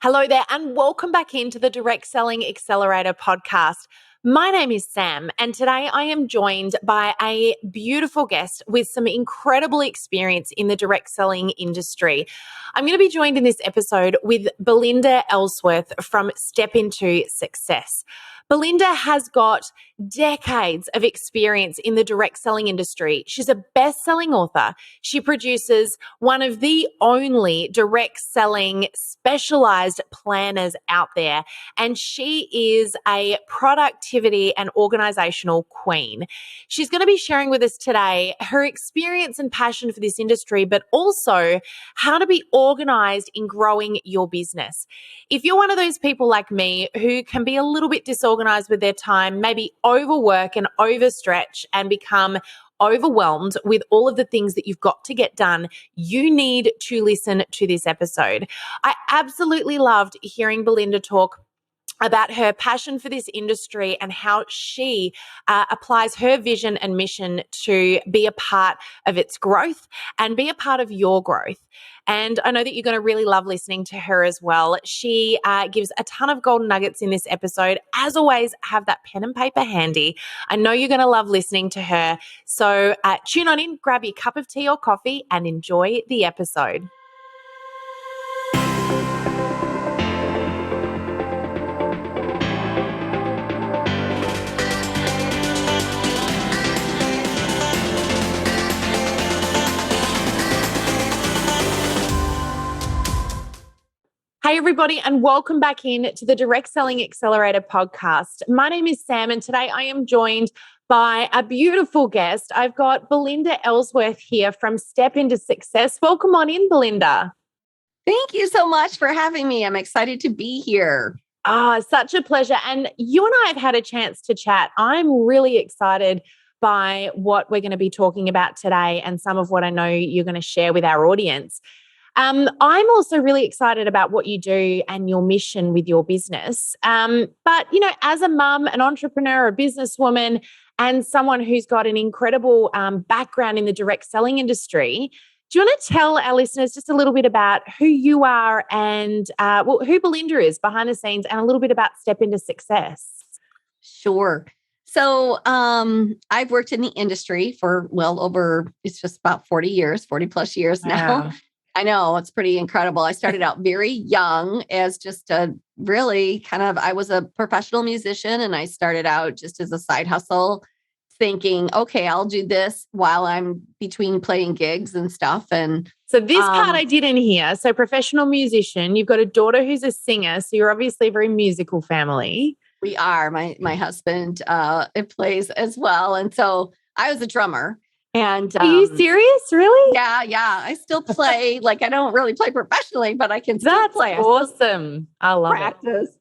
Hello there, and welcome back into the Direct Selling Accelerator podcast. My name is Sam, and today I am joined by a beautiful guest with some incredible experience in the direct selling industry. I'm going to be joined in this episode with Belinda Ellsworth from Step Into Success. Belinda has got decades of experience in the direct selling industry. She's a best-selling author. She produces one of the only direct selling specialized planners out there, and she is a productivity and organizational queen. She's going to be sharing with us today her experience and passion for this industry, but also how to be organized in growing your business. If you're one of those people like me who can be a little bit disorganized with their time, maybe overwork and overstretch and become overwhelmed with all of the things that you've got to get done, you need to listen to this episode. I absolutely loved hearing Belinda talk about her passion for this industry and how she applies her vision and mission to be a part of its growth and be a part of your growth. And I know that you're going to really love listening to her as well. She gives a ton of golden nuggets in this episode. As always, have that pen and paper handy. I know you're going to love listening to her. So tune on in, grab your cup of tea or coffee, and enjoy the episode. Hey, everybody, and welcome back in to the Direct Selling Accelerator podcast. My name is Sam, and today I am joined by a beautiful guest. I've got Belinda Ellsworth here from Step Into Success. Welcome on in, Belinda. Thank you so much for having me. I'm excited to be here. Such a pleasure. And you and I have had a chance to chat. I'm really excited by what we're going to be talking about today and some of what I know you're going to share with our audience. I'm also really excited about what you do and your mission with your business. But, as a mum, an entrepreneur, a businesswoman, and someone who's got an incredible background in the direct selling industry, do you want to tell our listeners just a little bit about who you are and who Belinda is behind the scenes and a little bit about Step Into Success? Sure. So I've worked in the industry for it's just about 40 plus years now. Wow. I know, it's pretty incredible. I started out very young as just I was a professional musician, and I started out just as a side hustle thinking, okay, I'll do this while I'm between playing gigs and stuff. And so this part I didn't hear. So professional musician, you've got a daughter who's a singer. So you're obviously a very musical family. We are. My husband plays as well. And so I was a drummer. And are you serious? Really? Yeah. I still play. I don't really play professionally, but I can still play. That's awesome. I love practice. It.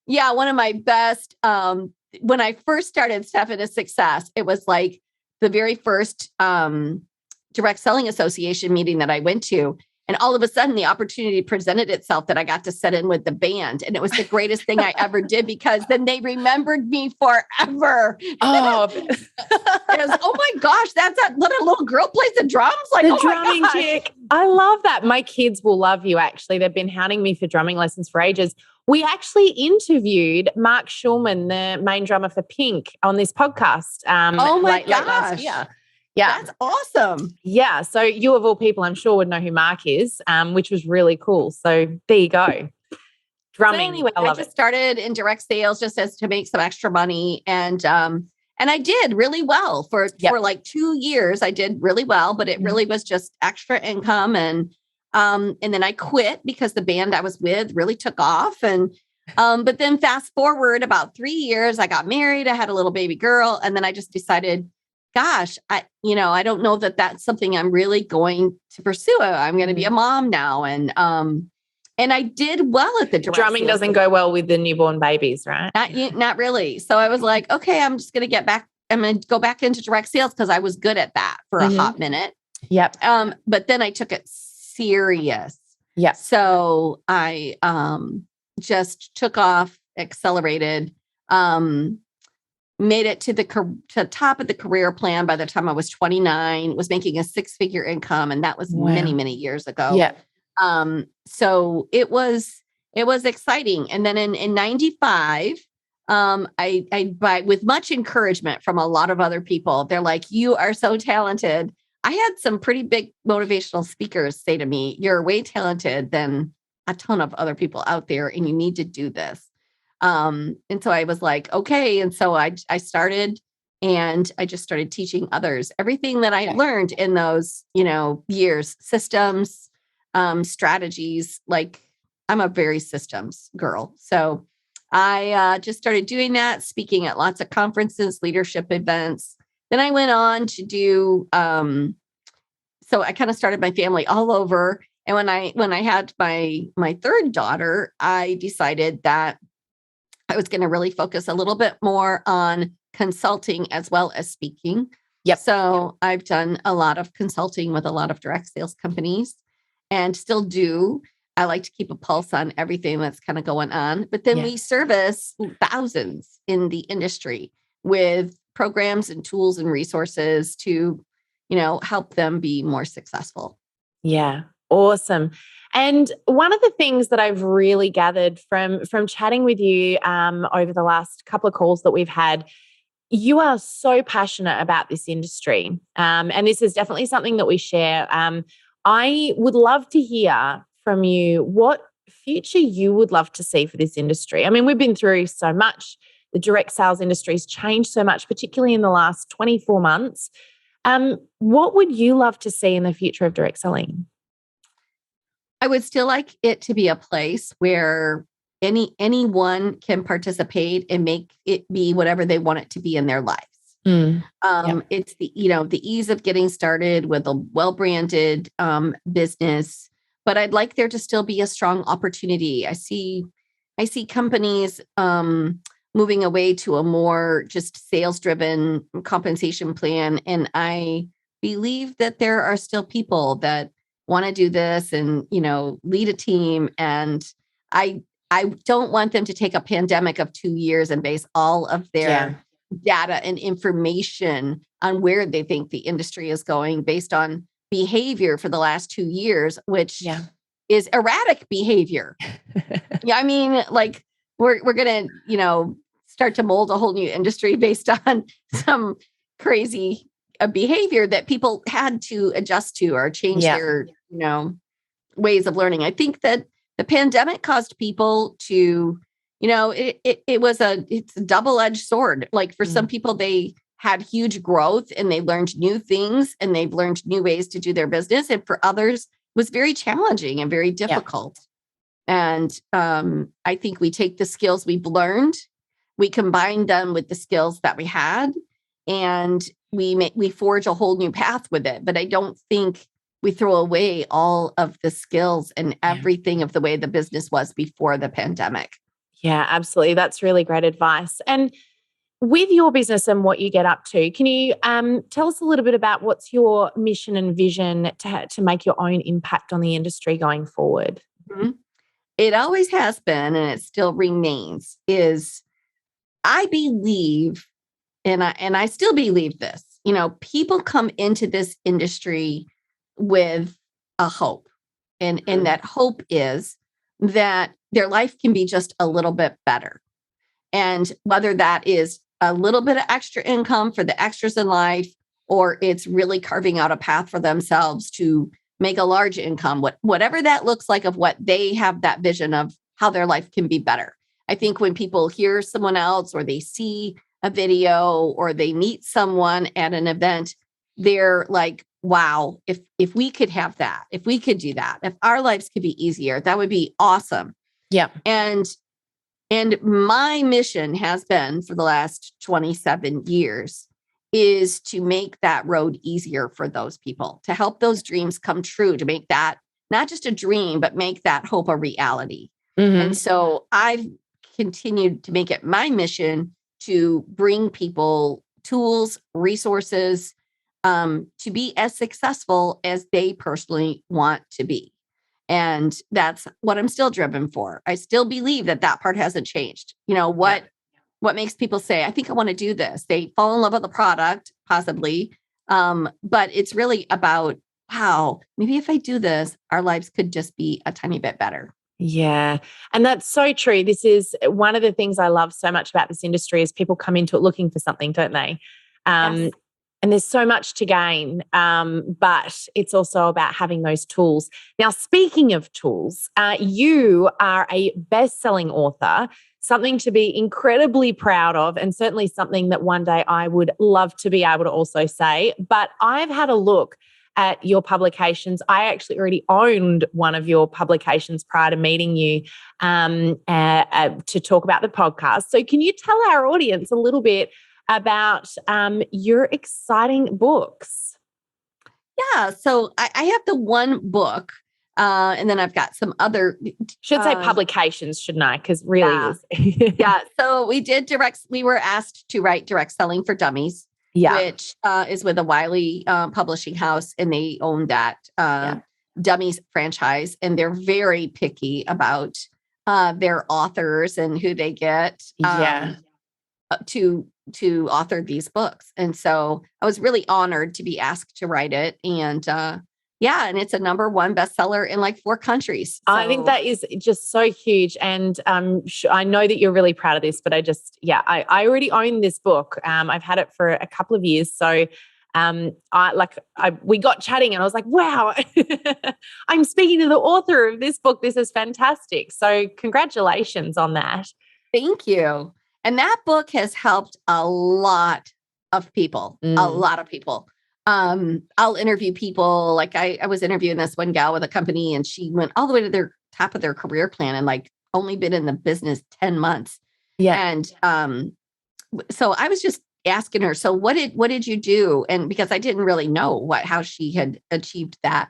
Yeah, one of my best. When I first started Step Into Success, it was like the very first direct selling association meeting that I went to. And all of a sudden, the opportunity presented itself that I got to sit in with the band. And it was the greatest thing I ever did, because then they remembered me forever. Oh, it was, oh my gosh, that's that little girl plays the drums? The drumming chick. I love that. My kids will love you, actually. They've been hounding me for drumming lessons for ages. We actually interviewed Mark Schulman, the main drummer for Pink, on this podcast. Oh my gosh. Last year. Yeah. That's awesome. Yeah. So you of all people, I'm sure would know who Mark is, which was really cool. So there you go. Drumming. So anyway, I just started in direct sales just as to make some extra money. And I did really well for like 2 years. I did really well, but it really was just extra income. And then I quit because the band I was with really took off. And but then fast forward about 3 years, I got married. I had a little baby girl. And then I just decided, gosh, I don't know that that's something I'm really going to pursue. I'm going to be a mom now. And I did well at the drumming doesn't go well with the newborn babies, right? Not really. So I was like, okay, I'm just going to get back. I'm going to go back into direct sales because I was good at that for a hot minute. Yep. But then I took it serious. Yeah. So I just took off, accelerated, made it to the top of the career plan by the time I was 29, was making a 6-figure income. And that was many, many years ago. Yeah. So it was it was exciting. And then in 95, with much encouragement from a lot of other people, they're like, you are so talented. I had some pretty big motivational speakers say to me, you're way talented than a ton of other people out there, and you need to do this. And so I was like, okay. And so I started, and I just started teaching others everything that I learned in those, years, systems, strategies. Like, I'm a very systems girl. So I just started doing that, speaking at lots of conferences, leadership events. Then I went on to do, so I kind of started my family all over. And when I had my third daughter, I decided that I was going to really focus a little bit more on consulting as well as speaking. Yep. So I've done a lot of consulting with a lot of direct sales companies, and still do. I like to keep a pulse on everything that's kind of going on. But then we service thousands in the industry with programs and tools and resources to, help them be more successful. Yeah. Awesome. And one of the things that I've really gathered from chatting with you over the last couple of calls that we've had, you are so passionate about this industry. And this is definitely something that we share. I would love to hear from you what future you would love to see for this industry. I mean, we've been through so much. The direct sales industry's changed so much, particularly in the last 24 months. What would you love to see in the future of direct selling? I would still like it to be a place where anyone can participate and make it be whatever they want it to be in their lives. It's the ease of getting started with a well-branded business, but I'd like there to still be a strong opportunity. I see companies moving away to a more just sales-driven compensation plan, and I believe that there are still people that want to do this and lead a team, and I don't want them to take a pandemic of 2 years and base all of their data and information on where they think the industry is going based on behavior for the last 2 years, which is erratic behavior. I mean, like we're going to, start to mold a whole new industry based on some crazy behavior that people had to adjust to or change their, ways of learning. I think that the pandemic caused people to, it's a double-edged sword. Like for some people, they had huge growth and they learned new things and they've learned new ways to do their business. And for others, it was very challenging and very difficult. And I think we take the skills we've learned, we combine them with the skills that we had, and we forge a whole new path with it. But I don't think we throw away all of the skills and everything of the way the business was before the pandemic. Yeah, absolutely. That's really great advice. And with your business and what you get up to, can you tell us a little bit about what's your mission and vision to make your own impact on the industry going forward? Mm-hmm. It always has been, and it still remains, is I believe, and I still believe this, people come into this industry with a hope. And that hope is that their life can be just a little bit better. And whether that is a little bit of extra income for the extras in life, or it's really carving out a path for themselves to make a large income, whatever that looks like, of what they have that vision of how their life can be better. I think when people hear someone else, or they see a video, or they meet someone at an event, they're like, wow, if we could have that, if we could do that, if our lives could be easier, that would be awesome. Yeah. And my mission has been for the last 27 years is to make that road easier for those people, to help those dreams come true, to make that not just a dream, but make that hope a reality. And so I've continued to make it my mission to bring people tools, resources, to be as successful as they personally want to be. And that's what I'm still driven for. I still believe that part hasn't changed. What makes people say, I think I want to do this? They fall in love with the product, possibly. But it's really about, wow, maybe if I do this, our lives could just be a tiny bit better. Yeah. And that's so true. This is one of the things I love so much about this industry is people come into it looking for something, don't they? Yes. Um, and there's so much to gain, but it's also about having those tools. Now, speaking of tools, you are a best-selling author, something to be incredibly proud of, and certainly something that one day I would love to be able to also say. But I've had a look at your publications. I actually already owned one of your publications prior to meeting you to talk about the podcast. So, can you tell our audience a little bit about your exciting books? Yeah. So I have the one book, and then I've got some other. Should say publications, shouldn't I? Because really, Yeah. Yeah. So we were asked to write Direct Selling for Dummies, which is with a Wiley publishing house, and they own that Dummies franchise, and they're very picky about their authors and who they get to author these books. And so I was really honored to be asked to write it. And and it's a #1 bestseller in like 4 countries. So. I think that is just so huge. And I know that you're really proud of this, but I already own this book. I've had it for a couple of years. So we got chatting and I was like, wow, I'm speaking to the author of this book. This is fantastic. So congratulations on that. Thank you. And that book has helped a lot of people, a lot of people. I'll interview people. Like I was interviewing this one gal with a company, and she went all the way to their top of their career plan and like only been in the business 10 months. Yeah. And so I was just asking her, so what did you do? And because I didn't really know how she had achieved that.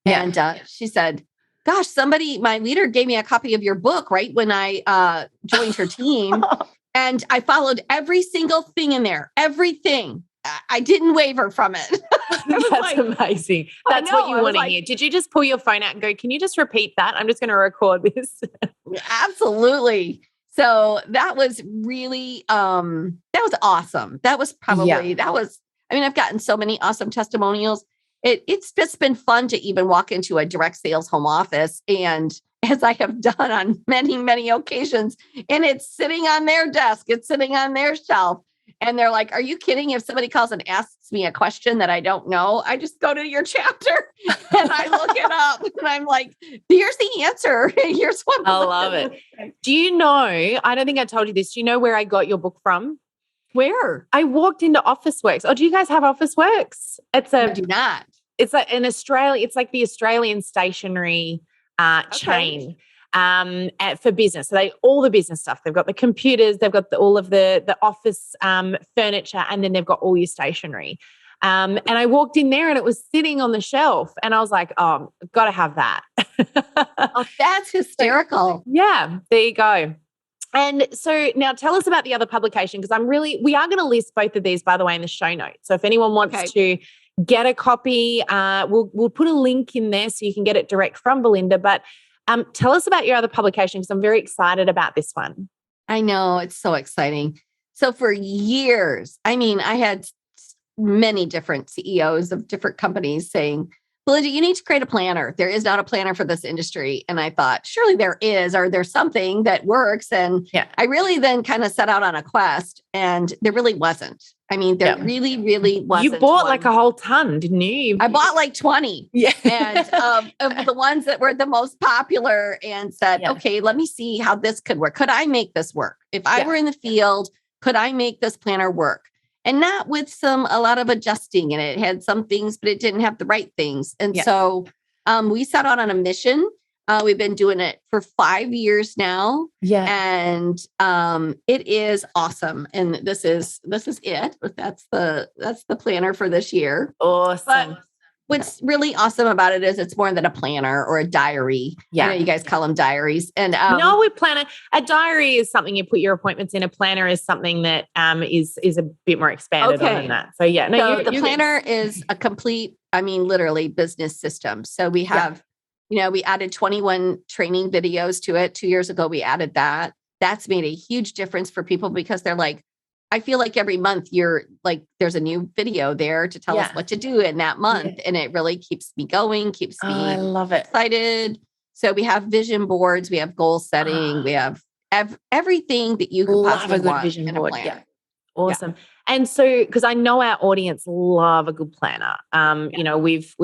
Yeah. And she said, gosh, my leader gave me a copy of your book right when I joined her team. And I followed every single thing in there, everything. I didn't waver from it. That's amazing. That's what you want to hear. Did you just pull your phone out and go, can you just repeat that? I'm just going to record this. Absolutely. So that was really, that was awesome. That was probably, I've gotten so many awesome testimonials. It's just been fun to even walk into a direct sales home office, and as I have done on many, many occasions, and it's sitting on their desk, it's sitting on their shelf. And they're like, are you kidding? If somebody calls and asks me a question that I don't know, I just go to your chapter and I look it up and I'm like, here's the answer. Here's what I love it. Do you know, I don't think I told you this. Do you know where I got your book from? Where? I walked into Officeworks. Oh, do you guys have Officeworks? I do not. It's like in Australia, it's like the Australian stationery chain for business. So all the business stuff. They've got the computers, they've got all of the office furniture, and then they've got all your stationery. And I walked in there and it was sitting on the shelf, and I was like, oh, got to have that. Oh, that's hysterical. Yeah, there you go. And so now tell us about the other publication, because we are going to list both of these, by the way, in the show notes. So if anyone wants to get a copy, we'll put a link in there so you can get it direct from Belinda. But tell us about your other publication, because I'm very excited about this one. I know, it's so exciting. So for years, I had many different CEOs of different companies saying, Belinda, you need to create a planner. There is not a planner for this industry. And I thought, surely there is, or there's something that works. And I really then kind of set out on a quest, and there really wasn't. There really, really wasn't. You bought like a whole ton, didn't you? I bought like 20. Yeah. And of the ones that were the most popular, and said, okay, let me see how this could work. Could I make this work? If I were in the field, could I make this planner work? And not with a lot of adjusting. And it had some things, but it didn't have the right things. And so we set out on a mission. We've been doing it for 5 years now. Yeah. And it is awesome. And this is it. But that's the planner for this year. Awesome. But what's really awesome about it is it's more than a planner or a diary. Yeah. I know you guys call them diaries. And no, we plan a diary is something you put your appointments in. A planner is something that is a bit more expanded on than that. So the planner is a complete, literally business system. So we have, we added 21 training videos to it. 2 years ago, we added that. That's made a huge difference for people, because they're like, I feel like every month you're like, there's a new video there to tell us what to do in that month. And it really keeps me going, keeps me I love it. excited. So we have vision boards, we have goal setting, we have everything that you could Love possibly a good want vision in a board. planner. Yeah. Awesome. And so, because I know our audience love a good planner. You know, we've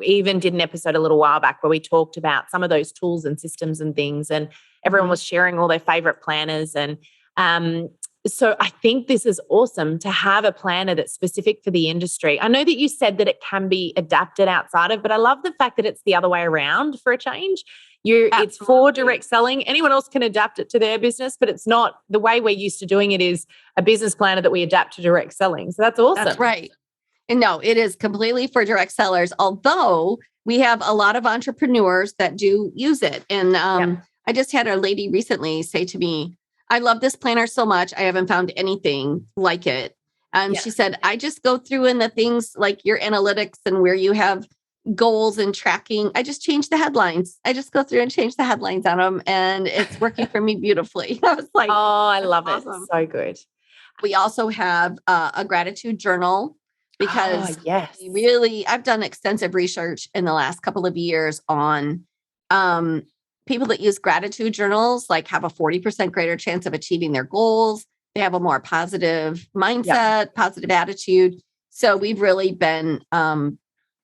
even did an episode a little while back where we talked about some of those tools and systems and things, and everyone was sharing all their favorite planners. And so I think this is awesome to have a planner that's specific for the industry. I know that you said that it can be adapted outside of, but I love the fact that it's the other way around for a change. It's for direct selling. Anyone else can adapt it to their business, but it's not the way we're used to doing it is a business planner that we adapt to direct selling. So that's awesome. That's right. And no, it is completely for direct sellers, although we have a lot of entrepreneurs that do use it. And I just had a lady recently say to me, I love this planner so much. I haven't found anything like it. She said, I just go through in the things like your analytics and where you have goals and tracking. I just change the headlines. I just go through and change the headlines on them, and it's working for me beautifully. I was like, oh, I love it. So good. We also have a gratitude journal because I've done extensive research in the last couple of years on people that use gratitude journals, like have a 40% greater chance of achieving their goals. They have a more positive mindset, positive attitude. So we've really been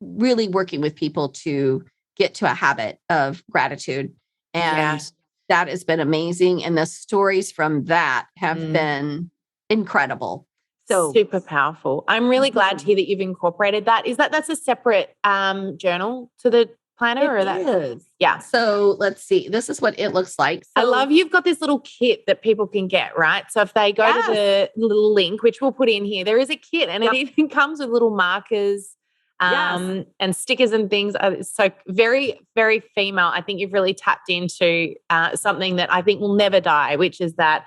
really working with people to get to a habit of gratitude. And that has been amazing. And the stories from that have been incredible. So super powerful. I'm really glad to hear that you've incorporated that. That's a separate journal to the planner? It is. Yeah. So let's see. This is what it looks like. So, I love you've got this little kit that people can get, right? So if they go to the little link, which we'll put in here, there is a kit and it even comes with little markers and stickers and things. So very, very female. I think you've really tapped into something that I think will never die, which is that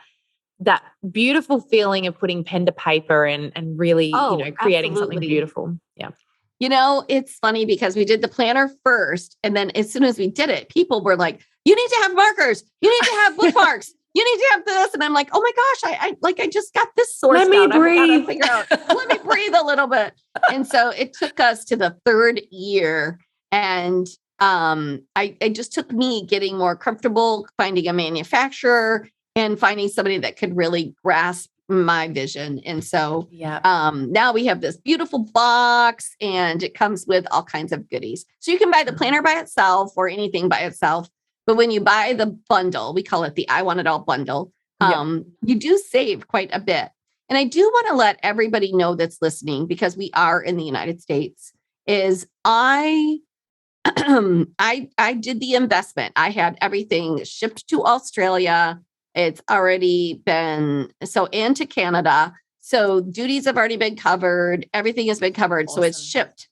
beautiful feeling of putting pen to paper and really, creating something beautiful. Yeah. You know, it's funny because we did the planner first. And then as soon as we did it, people were like, you need to have markers. You need to have bookmarks. You need to have this. And I'm like, oh my gosh, I just got this source. Let me breathe. Let me breathe a little bit. And so it took us to the third year. And it just took me getting more comfortable finding a manufacturer and finding somebody that could really grasp my vision. And so now we have this beautiful box and it comes with all kinds of goodies. So you can buy the planner by itself or anything by itself. But when you buy the bundle, we call it the I Want It All bundle, you do save quite a bit. And I do want to let everybody know that's listening, because we are in the United States, is I did the investment. I had everything shipped to Australia. It's already been and to Canada. So duties have already been covered. Everything has been covered. Awesome. So it's shipped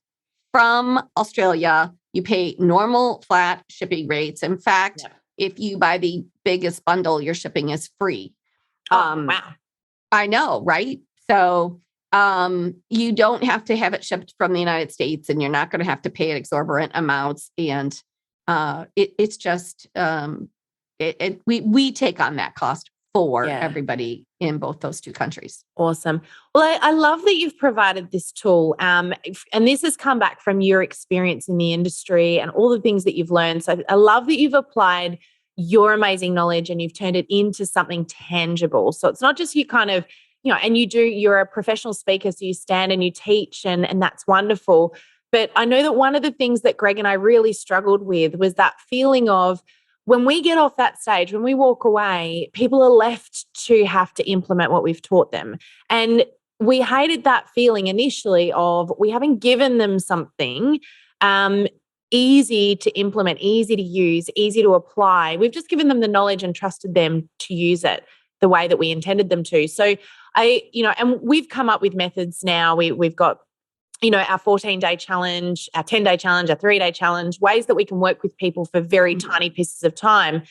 from Australia. You pay normal flat shipping rates. In fact, if you buy the biggest bundle, your shipping is free. Wow. I know, right? So you don't have to have it shipped from the United States, and you're not going to have to pay exorbitant amounts. And it's just we take on that cost for everybody in both those two countries. Awesome. Well, I love that you've provided this tool. And this has come back from your experience in the industry and all the things that you've learned. So I love that you've applied your amazing knowledge and you've turned it into something tangible. So it's not just you kind of, and you're a professional speaker, so you stand and you teach and that's wonderful. But I know that one of the things that Greg and I really struggled with was that feeling of, when we get off that stage, when we walk away, people are left to have to implement what we've taught them. And we hated that feeling initially of we haven't given them something easy to implement, easy to use, easy to apply. We've just given them the knowledge and trusted them to use it the way that we intended them to. So and we've come up with methods now. We've got our 14-day challenge, our 10-day challenge, our 3-day challenge, ways that we can work with people for very tiny pieces of time.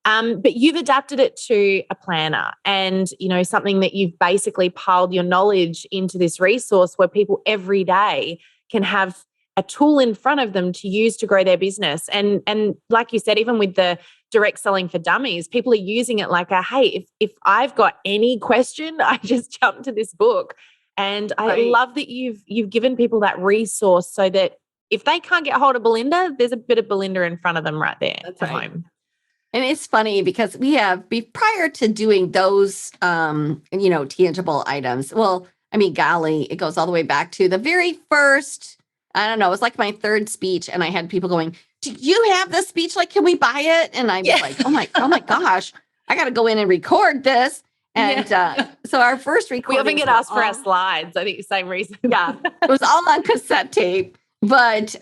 But you've adapted it to a planner and, something that you've basically piled your knowledge into this resource where people every day can have a tool in front of them to use to grow their business. And like you said, even with the direct selling for dummies, people are using it like hey, if I've got any question, I just jump to this book. And I love that you've given people that resource so that if they can't get hold of Belinda, there's a bit of Belinda in front of them right there That's at right. home. And it's funny because we have, prior to doing those, tangible items, well, I mean, golly, it goes all the way back to the very first, I don't know, it was like my third speech. And I had people going, do you have this speech? Like, can we buy it? And I was like, oh my gosh, I got to go in and record this. And so our first recording. We often get asked for our slides. I think the same reason. Yeah, it was all on cassette tape. But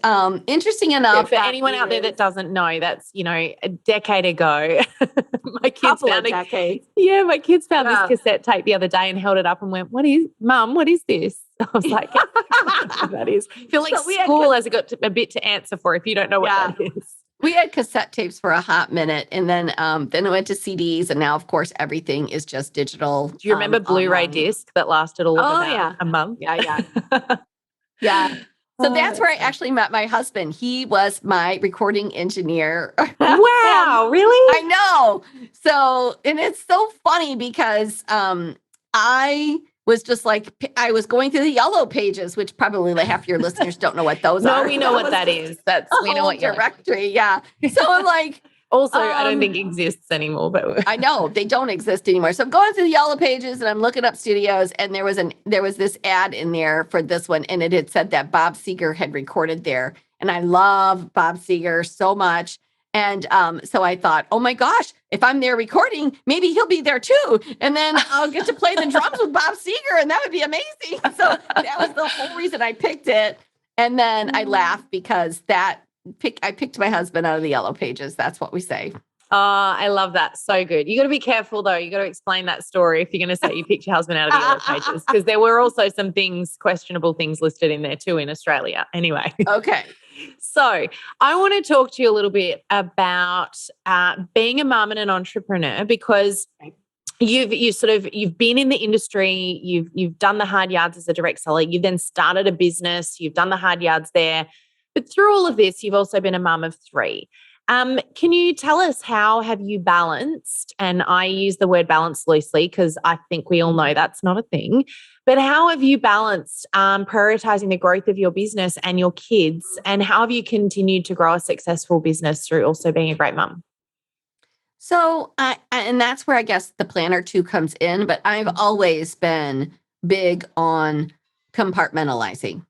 interesting enough, for anyone out there that doesn't know, that's, a decade ago. My kids found my kids found this cassette tape the other day and held it up and went, Mum, what is this? I was like, that is. I feel like school has got a bit to answer for if you don't know what that is. We had cassette tapes for a hot minute, and then it went to CDs, and now, of course, everything is just digital. Do you remember Blu-ray disc that lasted all of about a month? Yeah. Yeah. So that's where I actually met my husband. He was my recording engineer. Wow, really? I know. So, and it's so funny because I was just like, I was going through the yellow pages, which probably like half your listeners don't know what those are. No, we know what that is. We know what directory. Yeah. So I'm like, also, I don't think exists anymore, but I know they don't exist anymore. So I'm going through the yellow pages and I'm looking up studios, and there was this ad in there for this one, and it had said that Bob Seger had recorded there, and I love Bob Seger so much. And so I thought, oh my gosh, if I'm there recording, maybe he'll be there too, and then I'll get to play the drums with Bob Seger, and that would be amazing. So that was the whole reason I picked it. And then I laughed because I picked my husband out of the yellow pages. That's what we say. Oh, I love that. So good. You got to be careful though. You got to explain that story if you're going to say you picked your husband out of the yellow pages, because there were also some questionable things listed in there too in Australia. Anyway. Okay. So I want to talk to you a little bit about being a mum and an entrepreneur, because you've been in the industry, you've done the hard yards as a direct seller, you've then started a business, you've done the hard yards there. But through all of this, you've also been a mum of 3. Can you tell us, how have you balanced, and I use the word balance loosely because I think we all know that's not a thing, but how have you balanced prioritizing the growth of your business and your kids, and how have you continued to grow a successful business through also being a great mum? So, and that's where I guess the planner 2 comes in, but I've always been big on compartmentalizing.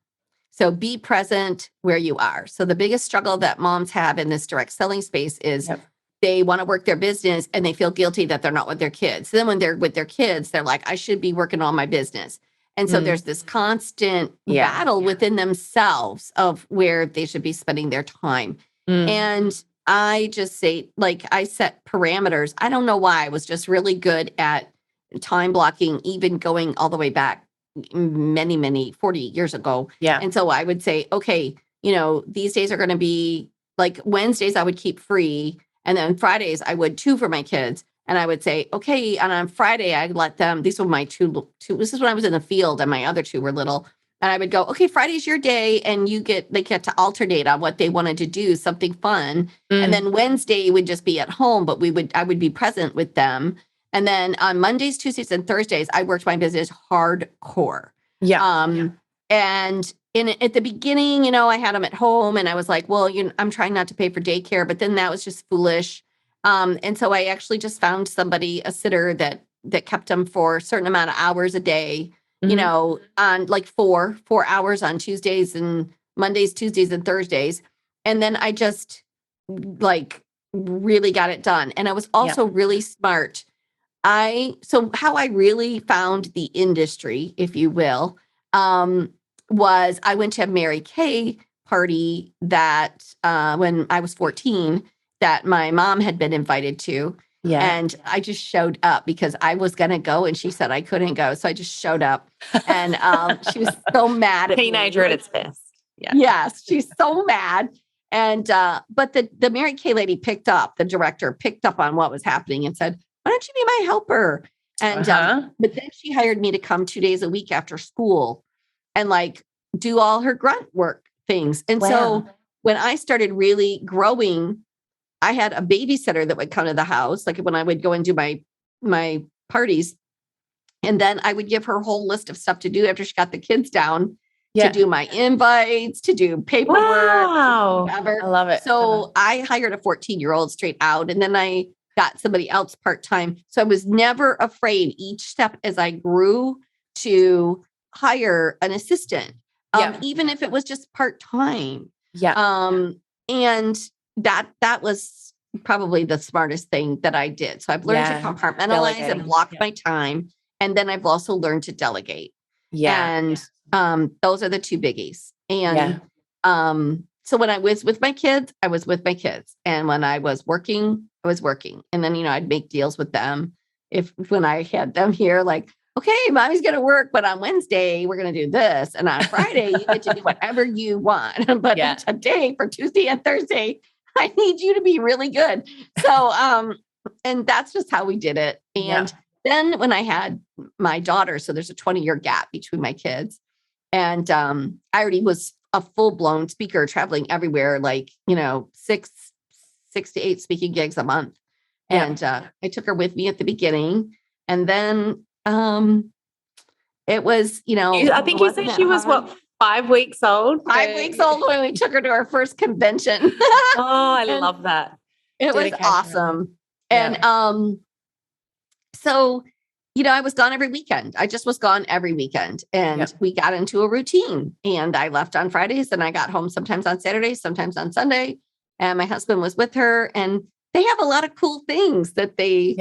So be present where you are. So the biggest struggle that moms have in this direct selling space is they want to work their business and they feel guilty that they're not with their kids. So then when they're with their kids, they're like, I should be working on my business. And so there's this constant battle within themselves of where they should be spending their time. And I just say, like, I set parameters. I don't know why. I was just really good at time blocking, even going all the way back many 40 years ago. Yeah. And so I would say, okay, these days are going to be like Wednesdays I would keep free. And then Fridays I would 2 for my kids. And I would say, okay. And on Friday I'd let them, these were my two, this is when I was in the field and my other 2 were little. And I would go, okay, Friday's your day. And they get to alternate on what they wanted to do, something fun. And then Wednesday would just be at home, but I would be present with them. And then on Mondays, Tuesdays, and Thursdays, I worked my business hardcore. Yeah. And at the beginning, I had them at home and I was like, well, I'm trying not to pay for daycare, but then that was just foolish. And so I actually just found somebody, a sitter that kept them for a certain amount of hours a day, on like 4 hours on Tuesdays and Mondays, Tuesdays, and Thursdays. And then I just like really got it done. And I was also really smart. So how I really found the industry, if you will, was I went to a Mary Kay party that when I was 14 that my mom had been invited to. Yeah. And I just showed up because I was going to go and she said I couldn't go. So I just showed up and she was so mad at Teenager me. at its best. Yeah. Yes. She's so mad. And, but the Mary Kay lady the director picked up on what was happening and said, why don't you be my helper? And, but then she hired me to come 2 days a week after school and like do all her grunt work things. And so when I started really growing, I had a babysitter that would come to the house, like when I would go and do my parties. And then I would give her a whole list of stuff to do after she got the kids down. to do my invites, to do paperwork. Wow. I love it. So I hired a 14-year-old straight out, and then I got somebody else part-time. So I was never afraid each step as I grew to hire an assistant, even if it was just part-time. And that was probably the smartest thing that I did. So I've learned to compartmentalize and block my time. And then I've also learned to delegate. And those are the two biggies. And so when I was with my kids, I was with my kids. And when I was working, I was working. And then, I'd make deals with them. When I had them here, like, okay, mommy's going to work, but on Wednesday, we're going to do this. And on Friday, you get to do whatever you want. But today, for Tuesday and Thursday, I need you to be really good. So, and that's just how we did it. And then when I had my daughter, so there's a 20-year gap between my kids. And I already was a full-blown speaker traveling everywhere, like, 6 to 8 speaking gigs a month. And I took her with me at the beginning. And then it was, I think you said she was 5 weeks old? 5 weeks old when we took her to our first convention. I love that. It was awesome. And so, I was gone every weekend. I just was gone every weekend. And we got into a routine. And I left on Fridays and I got home sometimes on Saturdays, sometimes on Sunday. And my husband was with her. And they have a lot of cool things that they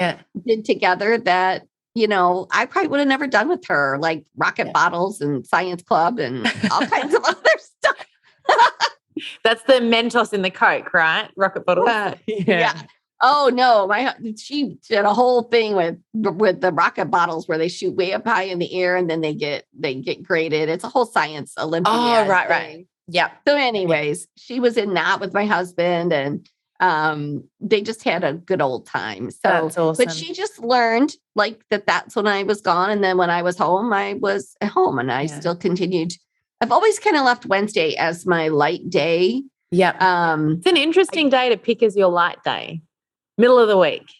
did together that, I probably would have never done with her, like rocket bottles and science club and all kinds of other stuff. That's the Mentos in the Coke, right? Rocket bottles. Oh no, she did a whole thing with the rocket bottles where they shoot way up high in the air and then they get graded. It's a whole science Olympiad. Oh, right. Yeah. So anyways, she was in that with my husband and they just had a good old time. So that's awesome. But she just learned like that's when I was gone. And then when I was home, I was at home and I still continued. I've always kind of left Wednesday as my light day. It's an interesting day to pick as your light day. Middle of the week.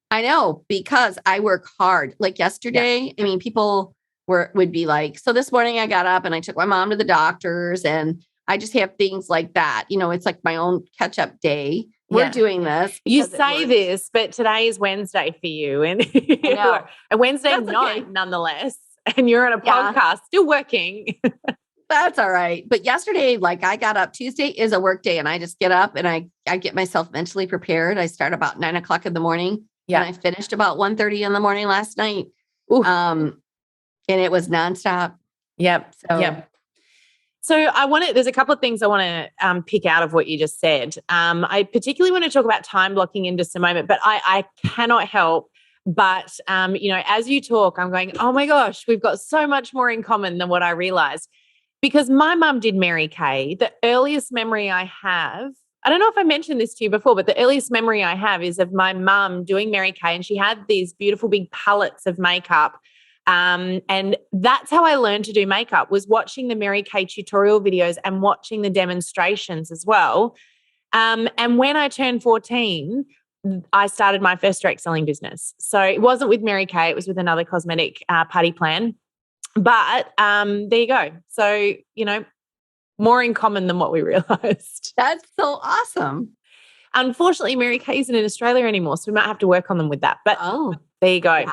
I know, because I work hard. Like yesterday, I mean, people would be like, so this morning I got up and I took my mom to the doctors and I just have things like that. It's like my own catch up day. We're doing this. You say this, but today is Wednesday for you. And a Wednesday night nonetheless. And you're on a podcast still working. That's all right. But yesterday, like I got up, Tuesday is a work day and I just get up and I get myself mentally prepared. I start about 9:00 in the morning and I finished about 1:30 in the morning last night. And it was nonstop. So there's a couple of things I want to pick out of what you just said. I particularly want to talk about time blocking in just a moment, but I cannot help but, as you talk, I'm going, oh my gosh, we've got so much more in common than what I realized. Because my mum did Mary Kay. The earliest memory I have, I don't know if I mentioned this to you before, but the earliest memory I have is of my mum doing Mary Kay, and she had these beautiful big palettes of makeup. And that's how I learned to do makeup, was watching the Mary Kay tutorial videos and watching the demonstrations as well. And when I turned 14, I started my first direct selling business. So it wasn't with Mary Kay, it was with another cosmetic party plan. But there you go. So, more in common than what we realized. That's so awesome. Unfortunately, Mary Kay isn't in Australia anymore, so we might have to work on them with that. But there you go.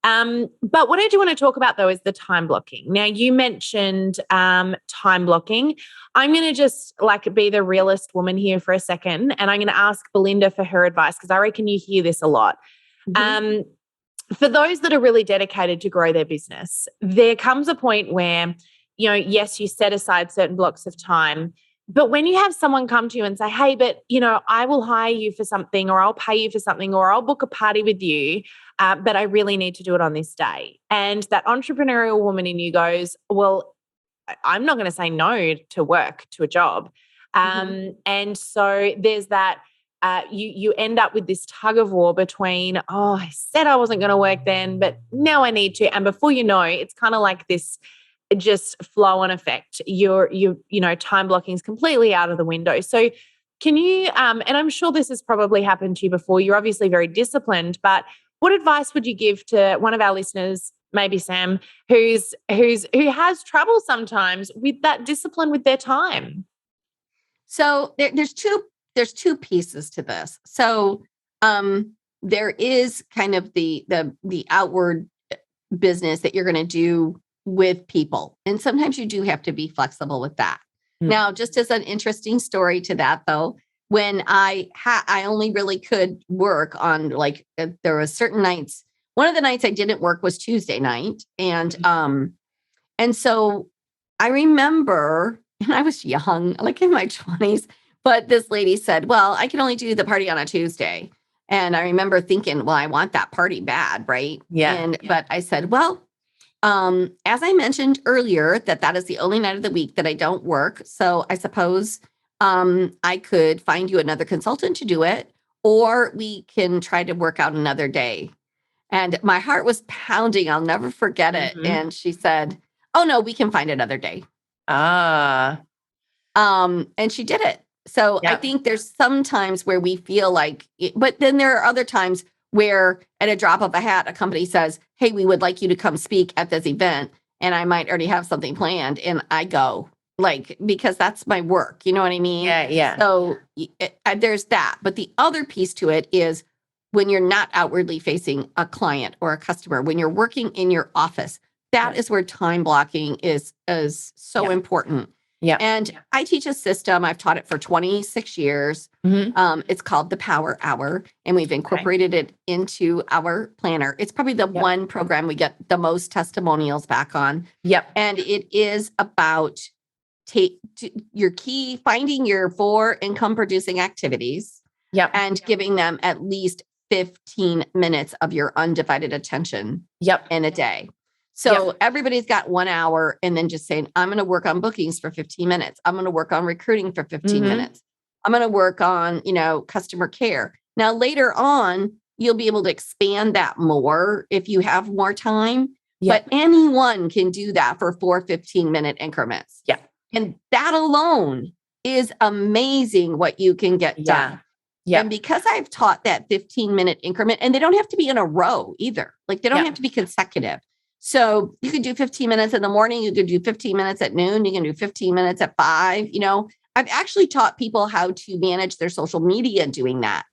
Wow. But what I do want to talk about, though, is the time blocking. Now, you mentioned time blocking. I'm going to just be the realist woman here for a second, and I'm going to ask Belinda for her advice because I reckon you hear this a lot. Mm-hmm. For those that are really dedicated to grow their business, there comes a point where, yes, you set aside certain blocks of time, but when you have someone come to you and say, hey, but, I will hire you for something, or I'll pay you for something, or I'll book a party with you, but I really need to do it on this day. And that entrepreneurial woman in you goes, well, I'm not going to say no to work, to a job. And so there's that. You end up with this tug of war between, I said I wasn't going to work then, but now I need to. And before you know, it's kind of like this just flow on effect. Your time blocking is completely out of the window. So can you, and I'm sure this has probably happened to you before, you're obviously very disciplined, but what advice would you give to one of our listeners maybe Sam, who has trouble sometimes with that discipline with their time? So there's two pieces to this. So there is kind of the outward business that you're going to do with people, and sometimes you do have to be flexible with that. Now, just as an interesting story to that, though, when I only really could work on there was certain nights. One of the nights I didn't work was Tuesday night, and so I remember, and I was young, like in my 20s, but this lady said, "Well, I can only do the party on a Tuesday." And I remember thinking, well, I want that party bad, right? Yeah. But I said, well, as I mentioned earlier, that is the only night of the week that I don't work. So I suppose I could find you another consultant to do it, or we can try to work out another day. And my heart was pounding. I'll never forget it. And she said, "Oh no, we can find another day." And she did it. So I think there's some times where we feel like, but then there are other times where at a drop of a hat, a company says, "Hey, we would like you to come speak at this event." And I might already have something planned, and I go because that's my work. You know what I mean? Yeah. So there's that. But the other piece to it is when you're not outwardly facing a client or a customer, when you're working in your office, that is where time blocking is so important. Yeah. And I teach a system. I've taught it for 26 years. It's called the Power Hour, and we've incorporated it into our planner. It's probably the one program we get the most testimonials back on. And it is about finding your 4 income producing activities and giving them at least 15 minutes of your undivided attention in a day. So everybody's got 1 hour, and then just saying, I'm going to work on bookings for 15 minutes. I'm going to work on recruiting for 15 minutes. I'm going to work on, customer care. Now, later on, you'll be able to expand that more if you have more time. But anyone can do that for 4 15-minute increments. And that alone is amazing what you can get done. And because I've taught that 15-minute increment, and they don't have to be in a row either. Like they don't have to be consecutive. So you could do 15 minutes in the morning. You could do 15 minutes at noon. You can do 15 minutes at 5. I've actually taught people how to manage their social media doing that.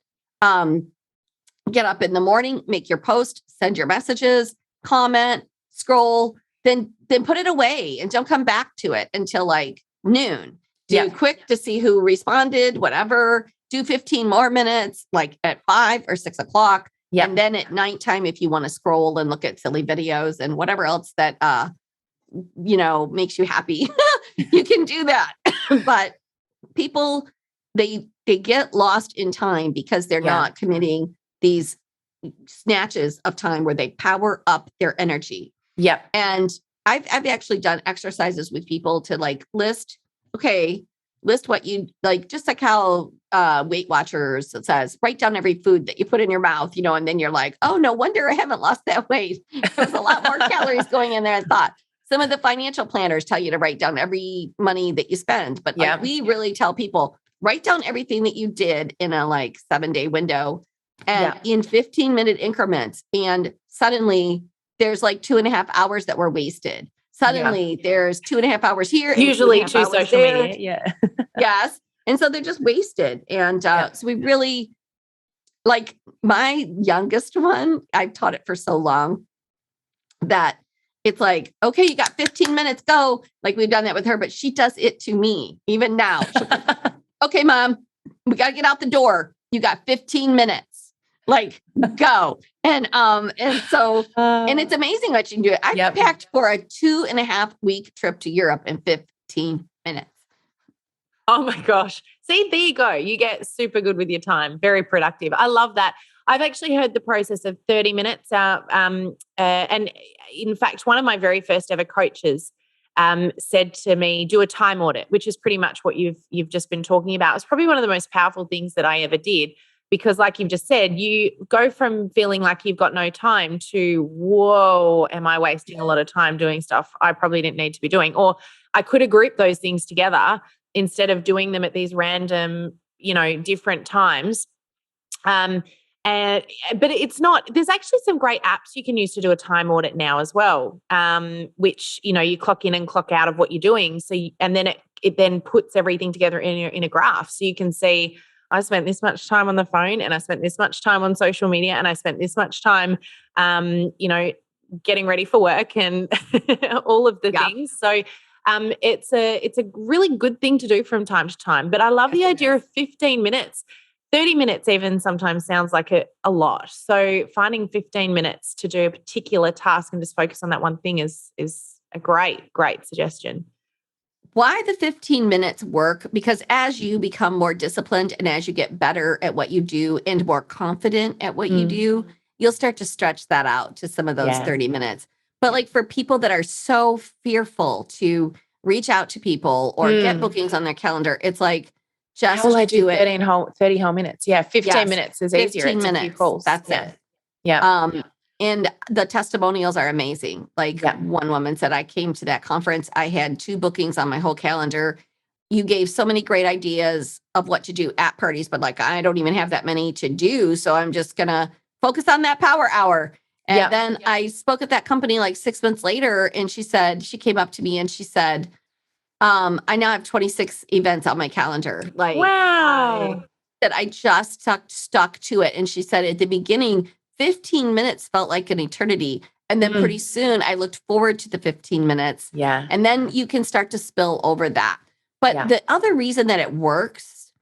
Get up in the morning, make your post, send your messages, comment, scroll, then put it away and don't come back to it until like noon. Do quick to see who responded, whatever. Do 15 more minutes, like at 5 or 6 o'clock. And then at nighttime, if you want to scroll and look at silly videos and whatever else that, makes you happy, you can do that. But people, they get lost in time because they're not committing these snatches of time where they power up their energy. And I've actually done exercises with people to list what you like, just like how Weight Watchers says, write down every food that you put in your mouth, and then you're like, oh, no wonder I haven't lost that weight. There's a lot more calories going in there than I thought. Some of the financial planners tell you to write down every money that you spend. But we really tell people, write down everything that you did in a 7-day window and in 15-minute increments. And suddenly there's 2.5 hours that were wasted. Suddenly there's 2.5 hours here. Usually to social media. Yes. And so they're just wasted. And so we really, my youngest one, I've taught it for so long that it's okay, you got 15 minutes, go. We've done that with her, but she does it to me even now. Okay, Mom, we got to get out the door. You got 15 minutes. Go. And so it's amazing what you can do. I packed for a 2.5-week trip to Europe in 15 minutes. Oh my gosh. See, there you go. You get super good with your time. Very productive. I love that. I've actually heard the process of 30 minutes. And in fact, one of my very first ever coaches said to me, do a time audit, which is pretty much what you've just been talking about. It's probably one of the most powerful things that I ever did. Because like you've just said, you go from feeling like you've got no time to, whoa, am I wasting a lot of time doing stuff I probably didn't need to be doing? Or I could have grouped those things together instead of doing them at these random, different times. And but it's not. There's actually some great apps you can use to do a time audit now as well, which you clock in and clock out of what you're doing. So and then it then puts everything together in a graph, so you can see I spent this much time on the phone, and I spent this much time on social media, and I spent this much time, getting ready for work and all of the things. So it's a really good thing to do from time to time. But I love the idea of 15 minutes. 30 minutes even sometimes sounds like a lot. So finding 15 minutes to do a particular task and just focus on that one thing is a great suggestion. Why the 15 minutes work? Because as you become more disciplined and as you get better at what you do and more confident at what you do, you'll start to stretch that out to some of those 30 minutes. But like for people that are so fearful to reach out to people or get bookings on their calendar, it's like, just do it. 30 whole minutes. Yeah. 15 minutes is easier. 15 minutes. That's it. Yeah. And the testimonials are amazing. Like one woman said, I came to that conference. I had 2 bookings on my whole calendar. You gave so many great ideas of what to do at parties, but like, I don't even have that many to do. So I'm just going to focus on that power hour. And then I spoke at that company like 6 months later. And she came up to me and she said, I now have 26 events on my calendar. Like, wow. I just stuck to it. And she said at the beginning, 15 minutes felt like an eternity. And then pretty soon I looked forward to the 15 minutes. Yeah. And then you can start to spill over that. But the other reason that it works,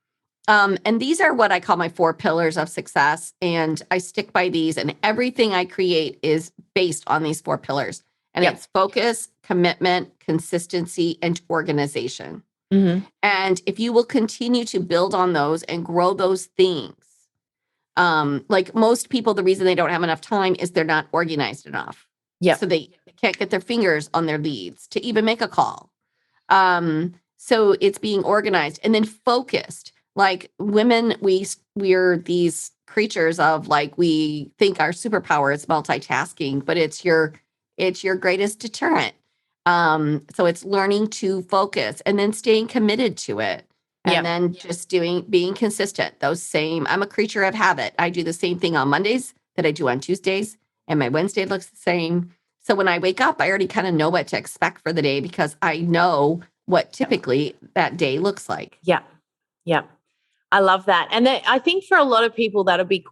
and these are what I call my 4 pillars of success. And I stick by these, and everything I create is based on these 4 pillars. And it's focus, commitment, consistency, and organization. And if you will continue to build on those and grow those things, like most people, the reason they don't have enough time is they're not organized enough. So they can't get their fingers on their leads to even make a call. So it's being organized and then focused. Like women, we're these creatures of like, we think our superpower is multitasking, but it's your greatest deterrent. So it's learning to focus and then staying committed to it. And then just being consistent. I'm a creature of habit. I do the same thing on Mondays that I do on Tuesdays, and my Wednesday looks the same. So when I wake up, I already kind of know what to expect for the day because I know what typically that day looks like. Yeah. I love that. And I think for a lot of people, that'll be,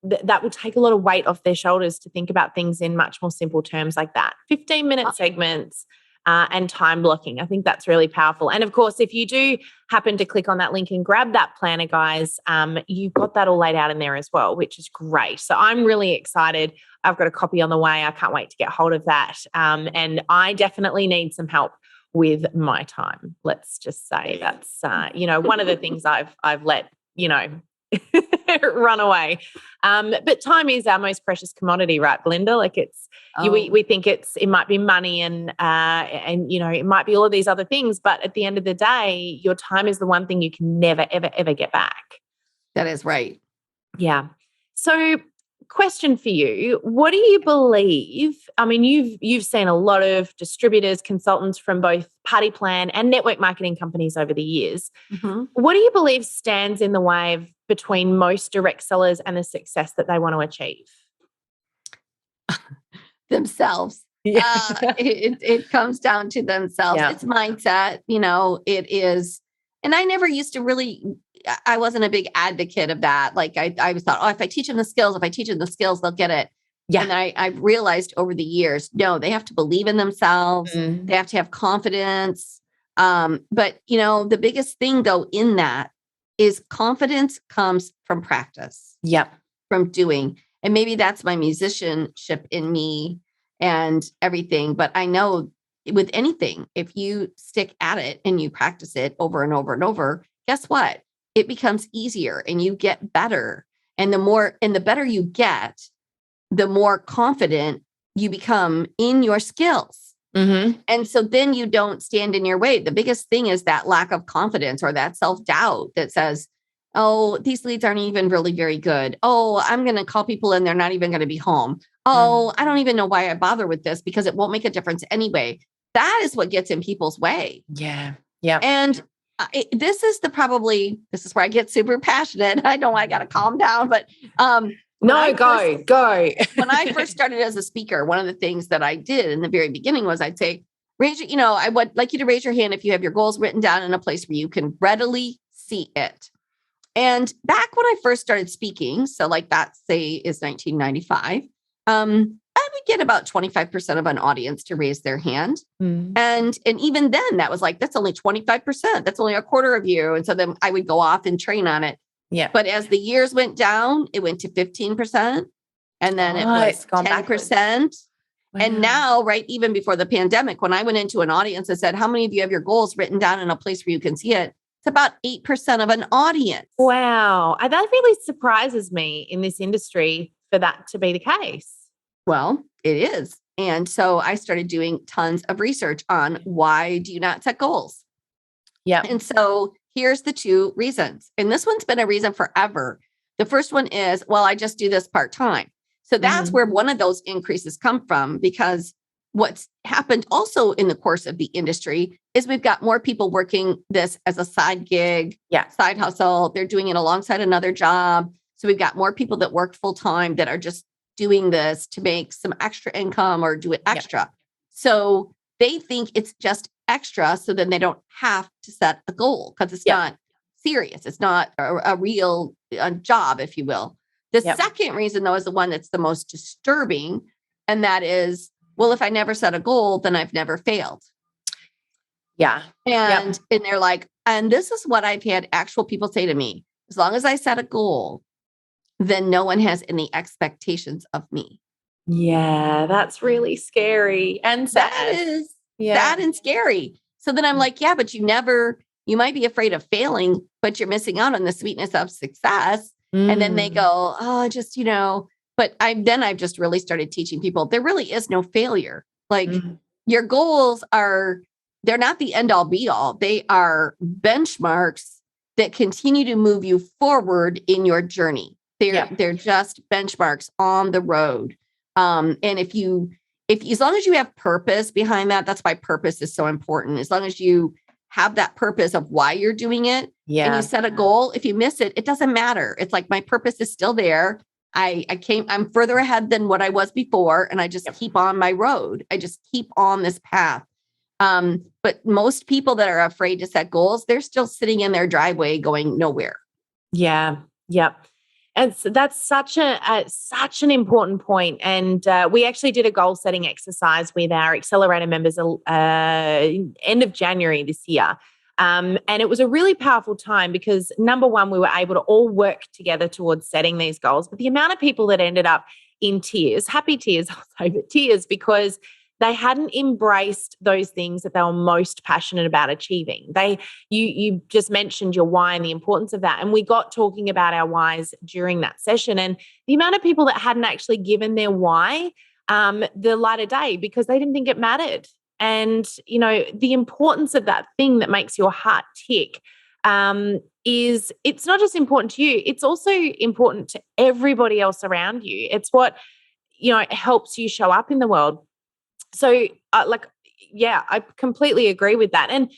that will take a lot of weight off their shoulders to think about things in much more simple terms like that. 15-minute segments and time blocking. I think that's really powerful. And of course, if you do happen to click on that link and grab that planner, guys, you've got that all laid out in there as well, which is great. So I'm really excited. I've got a copy on the way. I can't wait to get hold of that. And I definitely need some help with my time. Let's just say that's, one of the things I've let, run away. But time is our most precious commodity, right, Belinda? Like we think it might be money and it might be all of these other things, but at the end of the day, your time is the one thing you can never, ever, ever get back. That is right. Yeah. So question for you, what do you believe? I mean, you've seen a lot of distributors, consultants from both party plan and network marketing companies over the years. What do you believe stands in the way between most direct sellers and the success that they want to achieve? Themselves. It comes down to themselves. It's mindset, it is. And I never used to I wasn't a big advocate of that. Like I thought, if I teach them the skills, they'll get it. Yeah. And I realized over the years, no, they have to believe in themselves. They have to have confidence. But the biggest thing though in that is confidence comes from practice. From doing. And maybe that's my musicianship in me and everything. But I know with anything, if you stick at it and you practice it over and over and over, guess what? It becomes easier and you get better. And the better you get, the more confident you become in your skills. And so then you don't stand in your way. The biggest thing is that lack of confidence or that self-doubt that says, oh, these leads aren't even really very good. Oh, I'm going to call people and they're not even going to be home. Oh, I don't even know why I bother with this because it won't make a difference anyway. That is what gets in people's way. Yeah. And this is where I get super passionate. I know I got to calm down, but go. When I first started as a speaker, one of the things that I did in the very beginning was I'd say, I would like you to raise your hand if you have your goals written down in a place where you can readily see it. And back when I first started speaking, so like that say is 1995, I would get about 25% of an audience to raise their hand. And even then that was like, that's only 25%. That's only a quarter of you. And so then I would go off and train on it. Yeah. But as the years went down, it went to 15%. And then it was 10%. Wow. And now, right, even before the pandemic, when I went into an audience and said, how many of you have your goals written down in a place where you can see it? It's about 8% of an audience. Wow. That really surprises me in this industry for that to be the case. Well, it is. And so I started doing tons of research on why do you not set goals? Yeah. And so here's the 2 reasons. And this one's been a reason forever. The first one is, well, I just do this part-time. So that's where one of those increases come from, because what's happened also in the course of the industry is we've got more people working this as a side gig, side hustle. They're doing it alongside another job. So we've got more people that work full-time that are just doing this to make some extra income or do it extra. Yeah. So they think it's just extra. So then they don't have to set a goal because it's not serious. It's not a real job, if you will. The second reason, though, is the one that's the most disturbing. And that is, well, if I never set a goal, then I've never failed. Yeah. And they're like, and this is what I've had actual people say to me. As long as I set a goal, then no one has any expectations of me. Yeah, that's really scary and sad. That is sad and scary. So then I'm like, yeah, but you might be afraid of failing, but you're missing out on the sweetness of success. And then they go, oh, just, but I've just really started teaching people there really is no failure. Like your goals they're not the end all be all. They are benchmarks that continue to move you forward in your journey. They're just benchmarks on the road. And if as long as you have purpose behind that, that's why purpose is so important. As long as you have that purpose of why you're doing it and you set a goal, if you miss it, it doesn't matter. It's like my purpose is still there. I'm further ahead than what I was before. And I just keep on my road. I just keep on this path. But most people that are afraid to set goals, they're still sitting in their driveway going nowhere. Yeah. Yep. And so that's such an important point. And we actually did a goal setting exercise with our accelerator members end of January this year. And it was a really powerful time because number one, we were able to all work together towards setting these goals. But the amount of people that ended up in tears, happy tears, I'll say, but tears, because they hadn't embraced those things that they were most passionate about achieving. You just mentioned your why and the importance of that. And we got talking about our whys during that session. And the amount of people that hadn't actually given their why the light of day because they didn't think it mattered. And, the importance of that thing that makes your heart tick is it's not just important to you, it's also important to everybody else around you. It's what, helps you show up in the world. So I completely agree with that. And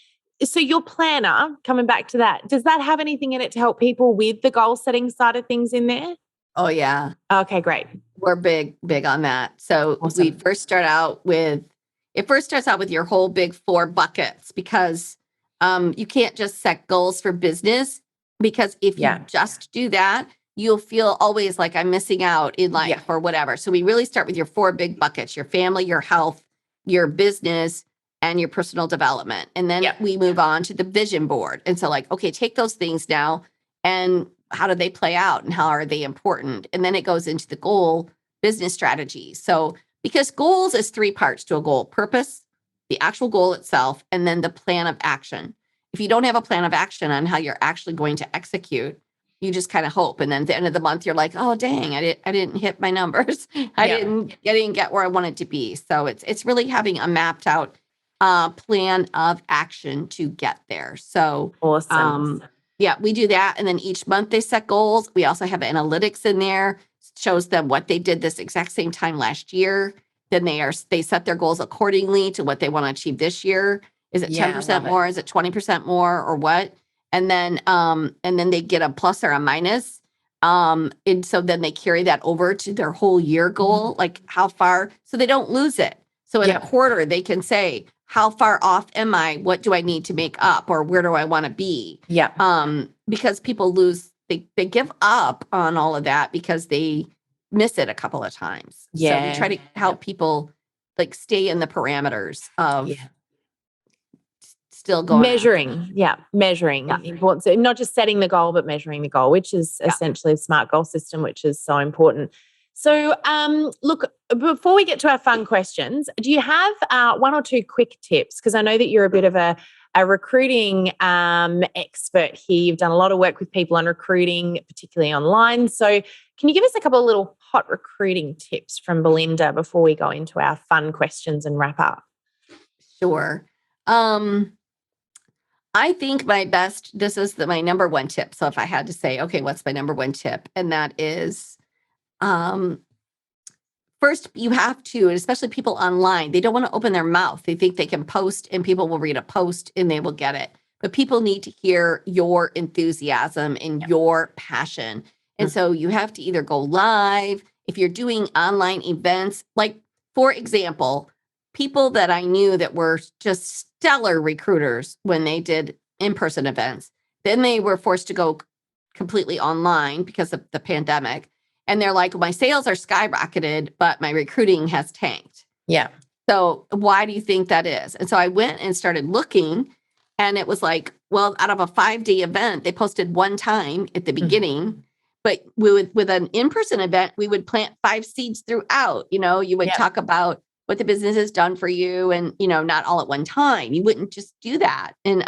so your planner, coming back to that, does that have anything in it to help people with the goal setting side of things in there? Oh, yeah. Okay, great. We're big on that. So awesome. It first starts out with your whole big 4 buckets because you can't just set goals for business because if you just do that, you'll feel always like I'm missing out in life or whatever. So we really start with your 4 big buckets, your family, your health, your business, and your personal development. And then we move on to the vision board. And so okay, take those things now and how do they play out and how are they important? And then it goes into the goal business strategy. So because goals is 3 parts to a goal: purpose, the actual goal itself, and then the plan of action. If you don't have a plan of action on how you're actually going to execute, you just kind of hope. And then at the end of the month, you're like, oh, dang, I didn't hit my numbers. I didn't get where I wanted to be. So it's really having a mapped out plan of action to get there. So awesome. We do that. And then each month they set goals. We also have analytics in there, shows them what they did this exact same time last year. Then they set their goals accordingly to what they want to achieve this year. Is it Yeah, 10% more? Is it 20% more or what? And then they get a plus or a minus. And so then they carry that over to their whole year goal, like how far, so they don't lose it. So in a quarter, they can say, how far off am I? What do I need to make up? Or where do I want to be? Yeah. Because people lose, they give up on all of that because they miss it a couple of times. Yeah. So we try to help people like stay in the parameters of still going measuring. Measuring. Important. So not just setting the goal, but measuring the goal, which is essentially a SMART goal system, which is so important. So, look, before we get to our fun questions, do you have one or two quick tips? Because I know that you're a bit of a recruiting expert here. You've done a lot of work with people on recruiting, particularly online. So can you give us a couple of little hot recruiting tips from Belinda before we go into our fun questions and wrap up? Sure. I think this is my number one tip. So if I had to say, okay, what's my number one tip? And that is, first you have to, especially people online, they don't want to open their mouth. They think they can post and people will read a post and they will get it. But people need to hear your enthusiasm and your passion. And so you have to either go live, if you're doing online events, like for example, people that I knew that were just stellar recruiters when they did in-person events, then they were forced to go completely online because of the pandemic. And they're like, my sales are skyrocketed, but my recruiting has tanked. Yeah. So why do you think that is? And so I went and started looking, and it was like, well, out of a 5-day event, they posted one time at the beginning. But with an in-person event, we would plant 5 seeds throughout. You would talk about what the business has done for you and, not all at one time. You wouldn't just do that. And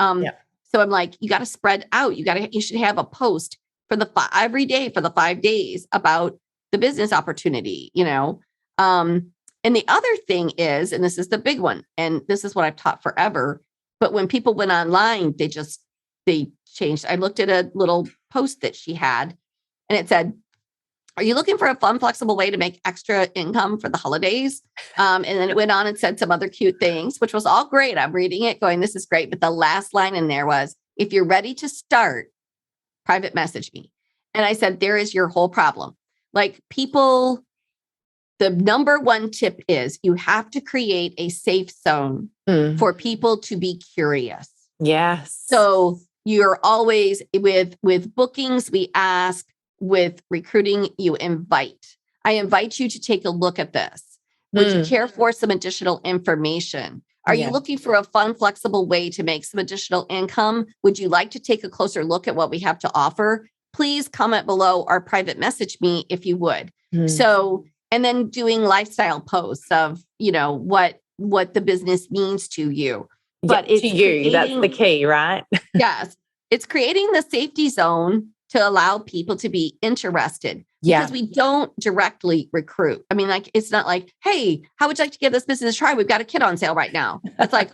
so I'm like, you got to spread out. You should have a post for every day for the 5 days about the business opportunity, and the other thing is, and this is the big one, and this is what I've taught forever, but when people went online, they changed. I looked at a little post that she had and it said, are you looking for a fun, flexible way to make extra income for the holidays? And then it went on and said some other cute things, which was all great. I'm reading it going, this is great. But the last line in there was, if you're ready to start, private message me. And I said, there is your whole problem. Like people, the number one tip is you have to create a safe zone for people to be curious. Yes. So you're always with bookings, we ask. With recruiting, you invite. I invite you to take a look at this. Would you care for some additional information? Are you looking for a fun, flexible way to make some additional income? Would you like to take a closer look at what we have to offer? Please comment below or private message me if you would. So, and then doing lifestyle posts of, what the business means to you. But it's to you, that's the key, right? Yes. It's creating the safety zone to allow people to be interested because we don't directly recruit. I mean, like, it's not like, hey, how would you like to give this business a try? We've got a kit on sale right now. It's like,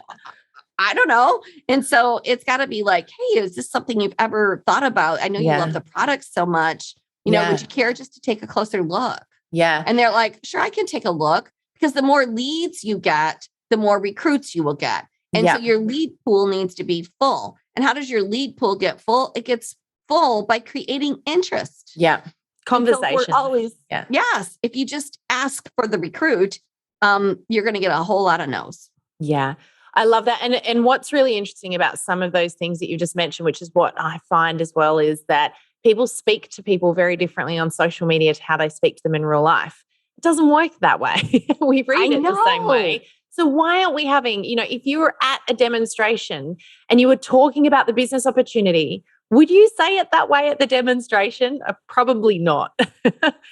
I don't know. And so it's got to be like, hey, is this something you've ever thought about? I know you love the product so much. Would you care just to take a closer look? Yeah. And they're like, sure, I can take a look, because the more leads you get, the more recruits you will get. And so your lead pool needs to be full. And how does your lead pool get full? It gets full by creating interest. Yeah. Conversation. So we're always, yes. If you just ask for the recruit, you're going to get a whole lot of no's. Yeah. I love that. And what's really interesting about some of those things that you just mentioned, which is what I find as well, is that people speak to people very differently on social media to how they speak to them in real life. It doesn't work that way. We read it the same way. So why aren't we having, if you were at a demonstration and you were talking about the business opportunity, would you say it that way at the demonstration? Probably not.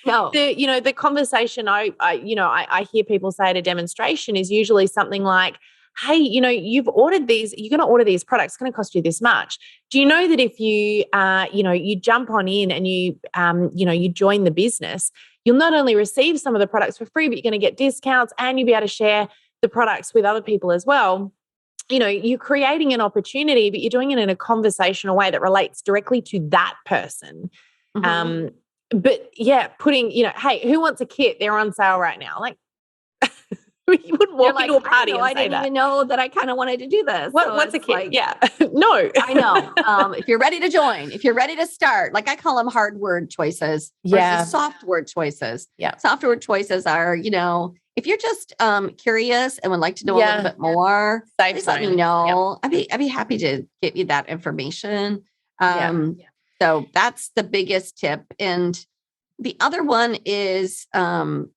No. The conversation I hear people say at a demonstration is usually something like, hey, you've ordered these, you're going to order these products, it's going to cost you this much. Do you know that if you, you jump on in and you join the business, you'll not only receive some of the products for free, but you're going to get discounts and you'll be able to share the products with other people as well. You're creating an opportunity, but you're doing it in a conversational way that relates directly to that person. But putting, hey, who wants a kit? They're on sale right now. Like, You wouldn't walk into a party and I say didn't that. even know that I kind of wanted to do this. What's a kid? Yeah. No. I know. If you're ready to join, if you're ready to start, like I call them hard word choices versus soft word choices. Yeah. Soft word choices are, if you're just curious and would like to know a little bit more, please let me know. Yep. I'd be happy to get you that information. So that's the biggest tip. And the other one is, so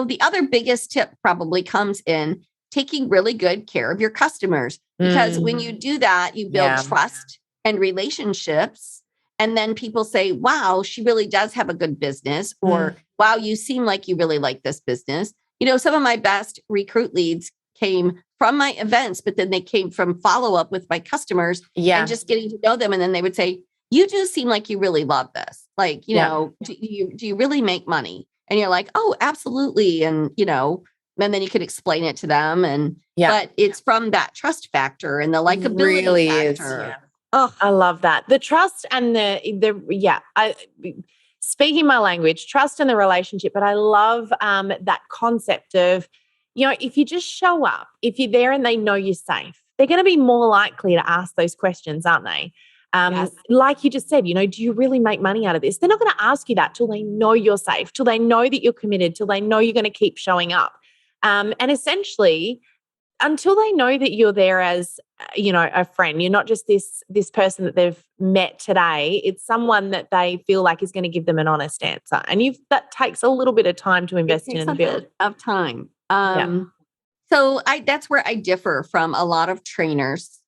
the other biggest tip probably comes in taking really good care of your customers, because when you do that, you build trust and relationships. And then people say, wow, she really does have a good business, or wow, you seem like you really like this business. Some of my best recruit leads came from my events, but then they came from follow up with my customers and just getting to know them. And then they would say, you do seem like you really love this. Like, do you really make money? And you're like, oh, absolutely. And, and then you could explain it to them. And, but it's from that trust factor and the likability factor. Oh, I love that. The trust and speaking my language, trust and the relationship. But I love that concept of, if you just show up, if you're there and they know you're safe, they're going to be more likely to ask those questions, aren't they? Like you just said, do you really make money out of this? They're not going to ask you that till they know you're safe, till they know that you're committed, till they know you're going to keep showing up. And essentially, until they know that you're there as, a friend, you're not just this person that they've met today. It's someone that they feel like is going to give them an honest answer. And that takes a little bit of time to invest in and build. Of time. So that's where I differ from a lot of trainers.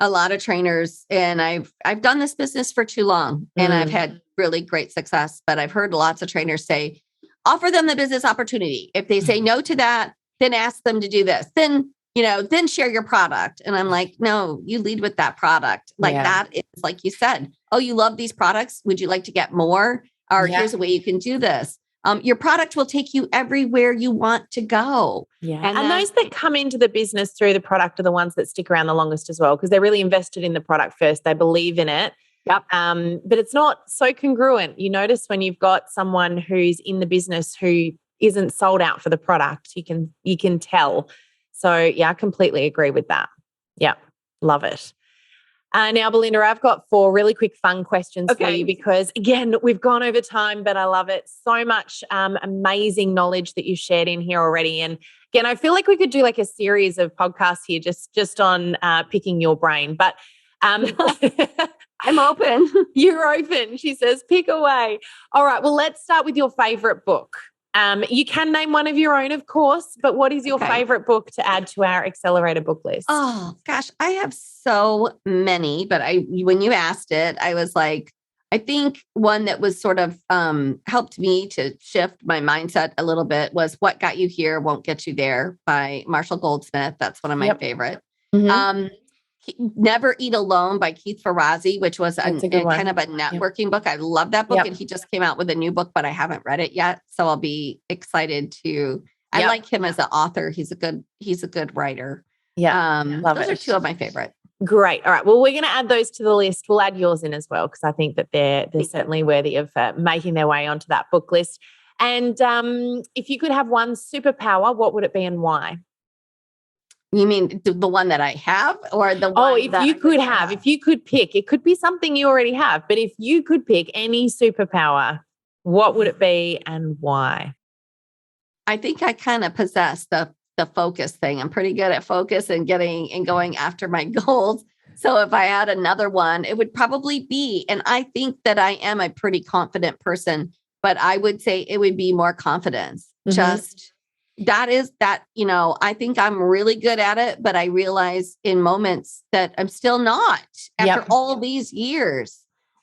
And I've done this business for too long and I've had really great success, but I've heard lots of trainers say, offer them the business opportunity. If they say no to that, then ask them to do this. Then share your product. And I'm like, no, you lead with that product. Like that is like you said, oh, you love these products. Would you like to get more? Or here's a way you can do this. Your product will take you everywhere you want to go. Yeah. And those that come into the business through the product are the ones that stick around the longest as well, because they're really invested in the product first. They believe in it. Yep. But it's not so congruent. You notice when you've got someone who's in the business who isn't sold out for the product, you can tell. So I completely agree with that. Yeah. Love it. Now, Belinda, I've got 4 really quick fun questions for you because, again, we've gone over time, but I love it. So much amazing knowledge that you shared in here already. And again, I feel like we could do like a series of podcasts here just on picking your brain. But I'm open. You're open. She says, pick away. All right. Well, let's start with your favorite book. You can name one of your own, of course, but what is your favorite book to add to our accelerator book list? Oh, gosh, I have so many, but when you asked it, I was like, I think one that was sort of helped me to shift my mindset a little bit was What Got You Here Won't Get You There by Marshall Goldsmith. That's one of my favorite. Mm-hmm. Never Eat Alone by Keith Ferrazzi, which was kind of a networking book. I love that book. And he just came out with a new book, but I haven't read it yet. So I'll be excited to, I like him as an author. He's a good writer. Yeah. Those are 2 of my favorite. Great. All right. Well, we're going to add those to the list. We'll add yours in as well, because I think that they're certainly worthy of making their way onto that book list. And if you could have one superpower, what would it be and why? You mean the one that I have or the one if you could pick, it could be something you already have, but if you could pick any superpower, what would it be and why? I think I kind of possess the focus thing. I'm pretty good at focus and going after my goals. So if I had another one, it would probably be, and I think that I am a pretty confident person, but I would say it would be more confidence. Just I think I'm really good at it, but I realize in moments that I'm still not after all these years.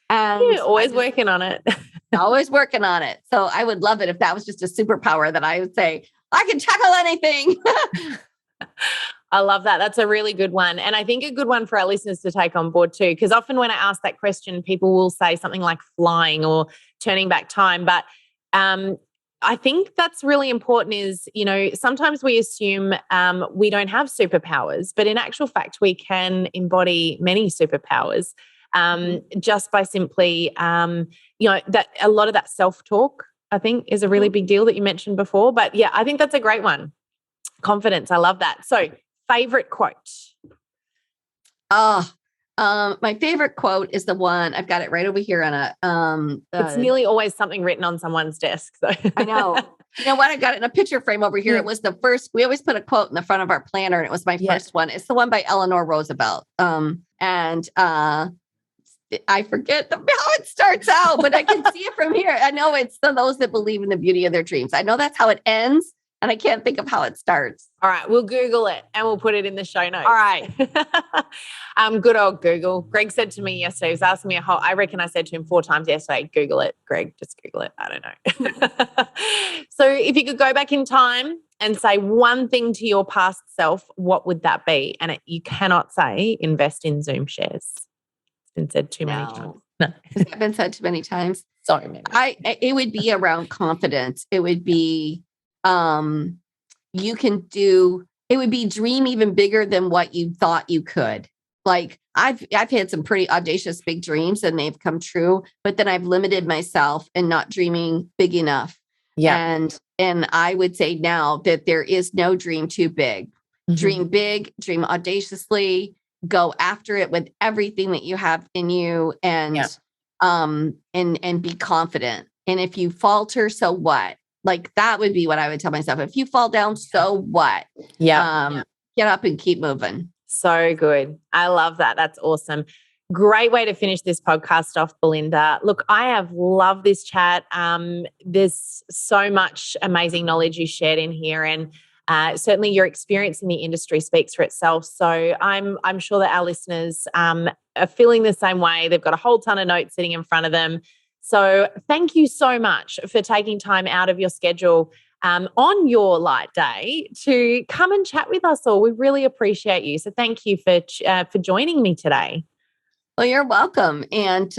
And you're always working on it. Always working on it. So I would love it if that was just a superpower that I would say, I can tackle anything. I love that. That's a really good one. And I think a good one for our listeners to take on board too, because often when I ask that question, people will say something like flying or turning back time. But I think that's really important is, sometimes we assume we don't have superpowers, but in actual fact, we can embody many superpowers just by simply, that a lot of that self-talk I think, is a really big deal that you mentioned before. But yeah, I think that's a great one. Confidence. I love that. So, favorite quote? My favorite quote is the one, I've got it right over here on it's nearly always something written on someone's desk. So. I know. You know what? I got it in a picture frame over here. Yeah. It was the first, we always put a quote in the front of our planner, and it was my first one. It's the one by Eleanor Roosevelt. I forget how it starts out, but I can see it from here. I know it's those that believe in the beauty of their dreams. I know that's how it ends, and I can't think of how it starts. All right, we'll Google it and we'll put it in the show notes. All right. Good old Google. Greg said to me yesterday, he was asking me I reckon I said to him 4 times yesterday, Google it, Greg, just Google it. I don't know. So if you could go back in time and say one thing to your past self, what would that be? And you cannot say invest in Zoom shares. Been said too many times. No, it's been said too many times. Sorry, maybe. It would be around confidence. It would be it would be dream even bigger than what you thought you could. Like I've had some pretty audacious big dreams and they've come true, but then I've limited myself and not dreaming big enough. Yeah. And I would say now that there is no dream too big. Mm-hmm. Dream big, dream audaciously. Go after it with everything that you have in you and be confident. And if you falter, so what? Like that would be what I would tell myself. If you fall down, so what? Yeah. Get up and keep moving. So good. I love that. That's awesome. Great way to finish this podcast off, Belinda. Look, I have loved this chat. There's so much amazing knowledge you shared in here, and certainly your experience in the industry speaks for itself. So I'm sure that our listeners are feeling the same way. They've got a whole ton of notes sitting in front of them. So thank you so much for taking time out of your schedule on your light day to come and chat with us all. We really appreciate you. So thank you for joining me today. Well, you're welcome. And,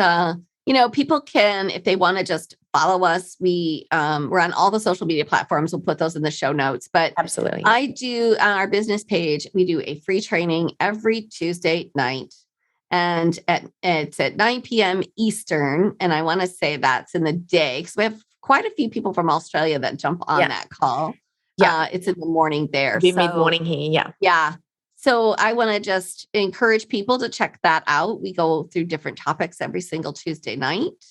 people can, if they want to just follow us, we're on all the social media platforms. We'll put those in the show notes. But absolutely, I do on our business page, we do a free training every Tuesday night. And it's at 9 p.m. Eastern. And I want to say that's in the day because we have quite a few people from Australia that jump on that call. Yeah. It's in the morning there. It'll be mid-morning here. Yeah. Yeah. So I want to just encourage people to check that out. We go through different topics every single Tuesday night,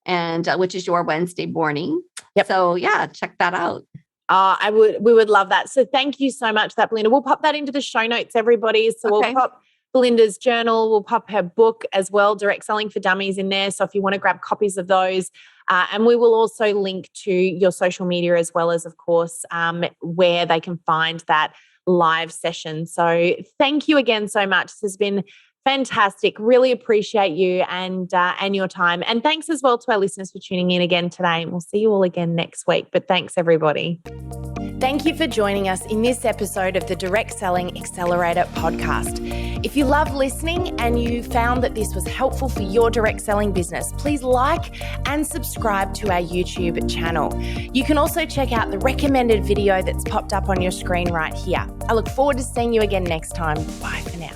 and which is your Wednesday morning. Yep. So yeah, check that out. We would love that. So thank you so much for that, Belinda. We'll pop that into the show notes, everybody. So we'll pop Belinda's journal. We'll pop her book as well, Direct Selling for Dummies, in there. So if you want to grab copies of those, and we will also link to your social media as well as, of course, where they can find that live session. So thank you again so much. This has been fantastic. Really appreciate you and your time. And thanks as well to our listeners for tuning in again today. And we'll see you all again next week. But thanks, everybody. Thank you for joining us in this episode of the Direct Selling Accelerator podcast. If you love listening and you found that this was helpful for your direct selling business, please like and subscribe to our YouTube channel. You can also check out the recommended video that's popped up on your screen right here. I look forward to seeing you again next time. Bye for now.